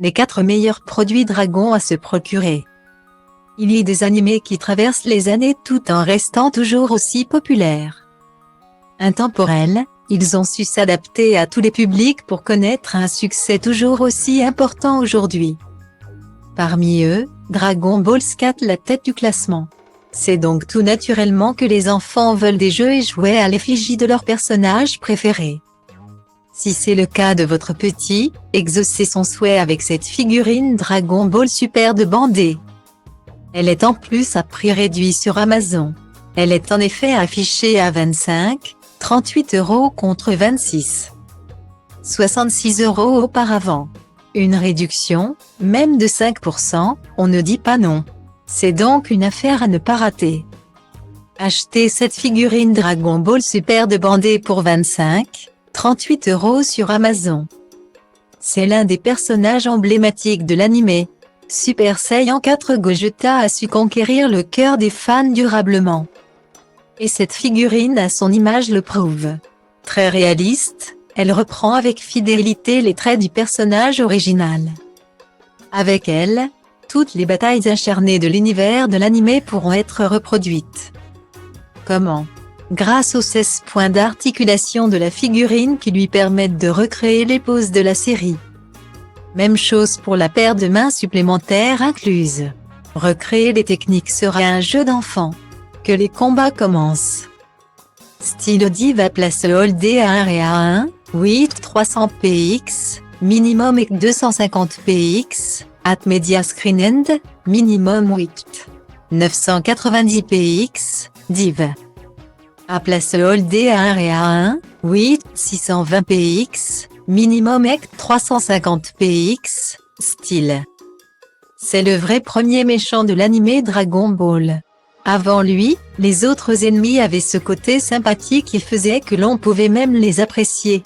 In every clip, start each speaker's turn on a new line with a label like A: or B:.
A: Les 4 meilleurs produits Dragon à se procurer. Il y a des animés qui traversent les années tout en restant toujours aussi populaires. Intemporels, ils ont su s'adapter à tous les publics pour connaître un succès toujours aussi important aujourd'hui. Parmi eux, Dragon Ball scatte la tête du classement. C'est donc tout naturellement que les enfants veulent des jeux et jouets à l'effigie de leur personnage préféré. Si c'est le cas de votre petit, exaucez son souhait avec cette figurine Dragon Ball Super de Bandai. Elle est en plus à prix réduit sur Amazon. Elle est en effet affichée à 25,38 € contre 26,66 € auparavant. Une réduction, même de 5%, on ne dit pas non. C'est donc une affaire à ne pas rater. Achetez cette figurine Dragon Ball Super de Bandai pour 25,38 € sur Amazon. C'est l'un des personnages emblématiques de l'anime. Super Saiyan 4 Gogeta a su conquérir le cœur des fans durablement. Et cette figurine à son image le prouve. Très réaliste, elle reprend avec fidélité les traits du personnage original. Avec elle, toutes les batailles acharnées de l'univers de l'anime pourront être reproduites. Comment? Grâce aux 16 points d'articulation de la figurine qui lui permettent de recréer les poses de la série. Même chose pour la paire de mains supplémentaire incluse. Recréer les techniques sera un jeu d'enfant. Que les combats commencent. Stylo Diva place Holdé à 1 et à 1, 300 px, minimum et 250 px, at media screen end, minimum 990 px, div. À place Holdé à 1 et à 1, 620 px, minimum et 350 px, style. C'est le vrai premier méchant de l'anime Dragon Ball. Avant lui, les autres ennemis avaient ce côté sympathique qui faisait que l'on pouvait même les apprécier.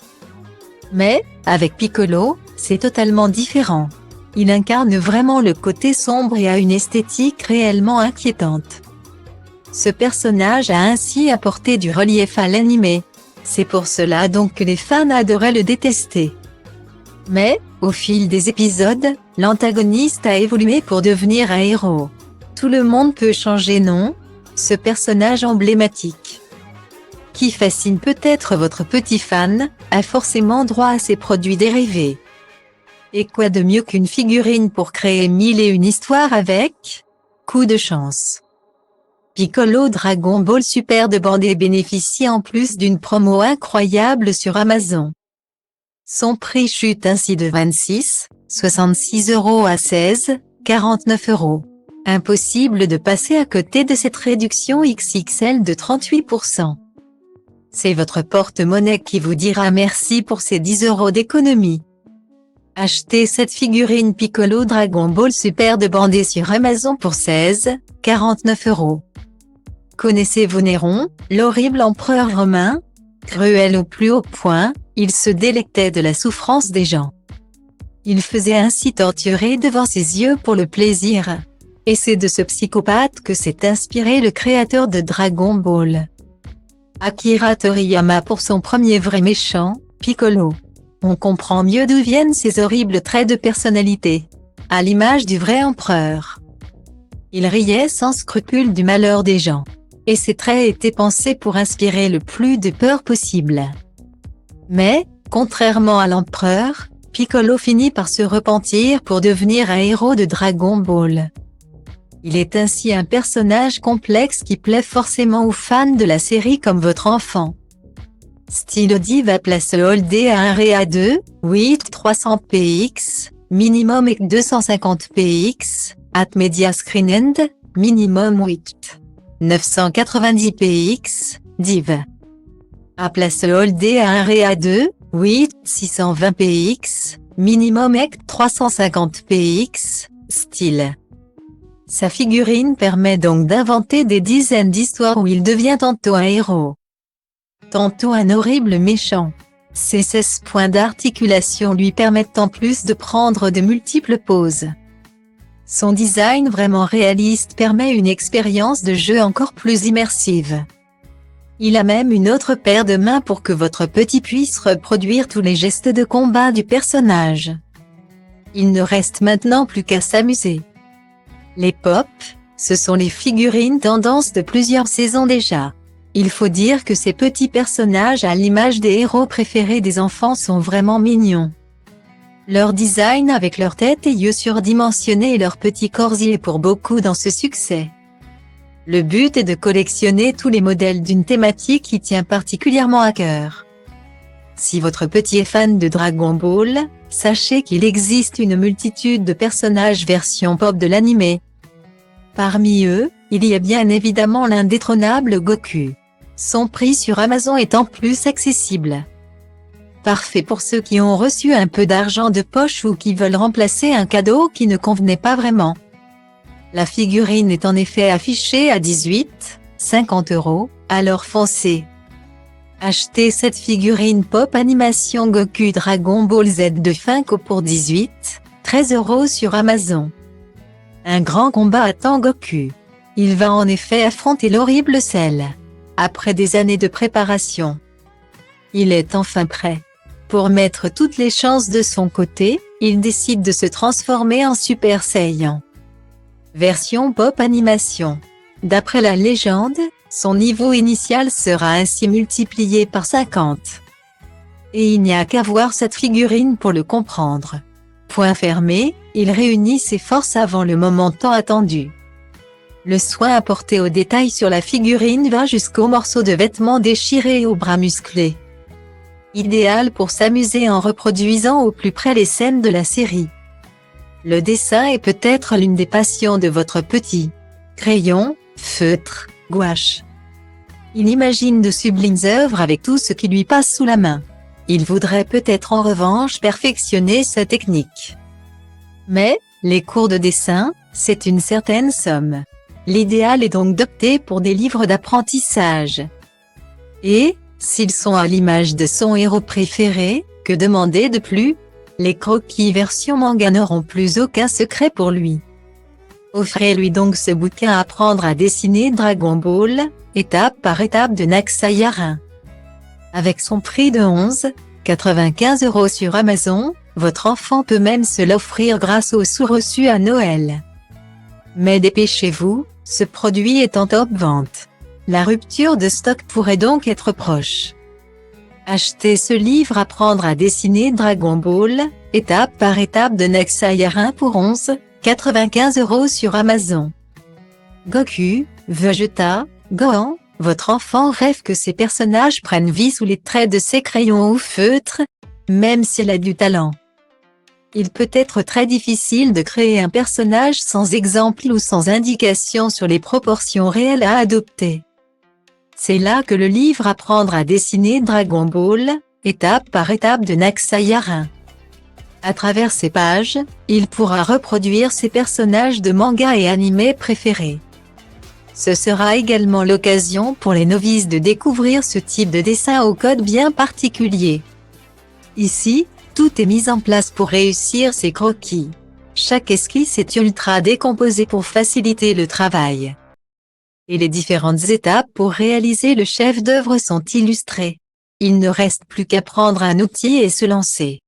A: Mais, avec Piccolo, c'est totalement différent. Il incarne vraiment le côté sombre et a une esthétique réellement inquiétante. Ce personnage a ainsi apporté du relief à l'anime. C'est pour cela donc que les fans adoraient le détester. Mais, au fil des épisodes, l'antagoniste a évolué pour devenir un héros. Tout le monde peut changer, non? Ce personnage emblématique, qui fascine peut-être votre petit fan, a forcément droit à ses produits dérivés. Et quoi de mieux qu'une figurine pour créer 1001 histoires avec? Coup de chance. Piccolo Dragon Ball Super de Bandai bénéficie en plus d'une promo incroyable sur Amazon. Son prix chute ainsi de 26,66 € à 16,49 €. Impossible de passer à côté de cette réduction XXL de 38%. C'est votre porte-monnaie qui vous dira merci pour ces 10 € d'économie. Achetez cette figurine Piccolo Dragon Ball Super de Bandai sur Amazon pour 16,49 €. Connaissez-vous Néron, l'horrible empereur romain? Cruel au plus haut point, il se délectait de la souffrance des gens. Il faisait ainsi torturer devant ses yeux pour le plaisir. Et c'est de ce psychopathe que s'est inspiré le créateur de Dragon Ball, Akira Toriyama, pour son premier vrai méchant, Piccolo. On comprend mieux d'où viennent ces horribles traits de personnalité, à l'image du vrai empereur. Il riait sans scrupule du malheur des gens. Et ces traits étaient pensés pour inspirer le plus de peur possible. Mais, contrairement à l'empereur, Piccolo finit par se repentir pour devenir un héros de Dragon Ball. Il est ainsi un personnage complexe qui plaît forcément aux fans de la série comme votre enfant. Stylo Diva place Holdé à 1 et à 2, 300 px, minimum et 250 px, at media screen end, minimum 990 px, div. À place Holdé à 1 et à 2, 620 px, minimum et 350 px, style. Sa figurine permet donc d'inventer des dizaines d'histoires où il devient tantôt un héros, tantôt un horrible méchant. Ses 16 points d'articulation lui permettent en plus de prendre de multiples poses. Son design vraiment réaliste permet une expérience de jeu encore plus immersive. Il a même une autre paire de mains pour que votre petit puisse reproduire tous les gestes de combat du personnage. Il ne reste maintenant plus qu'à s'amuser. Les pop, ce sont les figurines tendance de plusieurs saisons déjà. Il faut dire que ces petits personnages à l'image des héros préférés des enfants sont vraiment mignons. Leur design avec leur tête et yeux surdimensionnés et leurs petits corps y est pour beaucoup dans ce succès. Le but est de collectionner tous les modèles d'une thématique qui tient particulièrement à cœur. Si votre petit est fan de Dragon Ball, sachez qu'il existe une multitude de personnages version pop de l'anime. Parmi eux, il y a bien évidemment l'indétrônable Goku. Son prix sur Amazon est en plus accessible. Parfait pour ceux qui ont reçu un peu d'argent de poche ou qui veulent remplacer un cadeau qui ne convenait pas vraiment. La figurine est en effet affichée à 18,50 €, alors foncez. Achetez cette figurine pop animation Goku Dragon Ball Z de Funko pour 18,13 € sur Amazon. Un grand combat attend Goku. Il va en effet affronter l'horrible Cell. Après des années de préparation, il est enfin prêt. Pour mettre toutes les chances de son côté, il décide de se transformer en Super Saiyan. Version pop animation. D'après la légende, son niveau initial sera ainsi multiplié par 50. Et il n'y a qu'à voir cette figurine pour le comprendre. Point fermé, il réunit ses forces avant le moment tant attendu. Le soin apporté aux détails sur la figurine va jusqu'aux morceaux de vêtements déchirés et aux bras musclés. Idéal pour s'amuser en reproduisant au plus près les scènes de la série. Le dessin est peut-être l'une des passions de votre petit. Crayon, feutre, gouache. Il imagine de sublimes œuvres avec tout ce qui lui passe sous la main. Il voudrait peut-être en revanche perfectionner sa technique. Mais, les cours de dessin, c'est une certaine somme. L'idéal est donc d'opter pour des livres d'apprentissage. Et, s'ils sont à l'image de son héros préféré, que demander de plus? Les croquis version manga n'auront plus aucun secret pour lui. Offrez-lui donc ce bouquin Apprendre à dessiner Dragon Ball, étape par étape de Naxayarin. Avec son prix de 11,95 € sur Amazon, votre enfant peut même se l'offrir grâce aux sous-reçus à Noël. Mais dépêchez-vous, ce produit est en top vente. La rupture de stock pourrait donc être proche. Achetez ce livre Apprendre à dessiner Dragon Ball, étape par étape de Naxayarin pour 11,95 € sur Amazon. Goku, Vegeta, Gohan, votre enfant rêve que ses personnages prennent vie sous les traits de ses crayons ou feutres, même s'il a du talent. Il peut être très difficile de créer un personnage sans exemple ou sans indication sur les proportions réelles à adopter. C'est là que le livre Apprendre à dessiner Dragon Ball, étape par étape de Naxayarin. À travers ces pages, il pourra reproduire ses personnages de manga et animés préférés. Ce sera également l'occasion pour les novices de découvrir ce type de dessin au code bien particulier. Ici, tout est mis en place pour réussir ces croquis. Chaque esquisse est ultra décomposée pour faciliter le travail. Et les différentes étapes pour réaliser le chef-d'œuvre sont illustrées. Il ne reste plus qu'à prendre un outil et se lancer.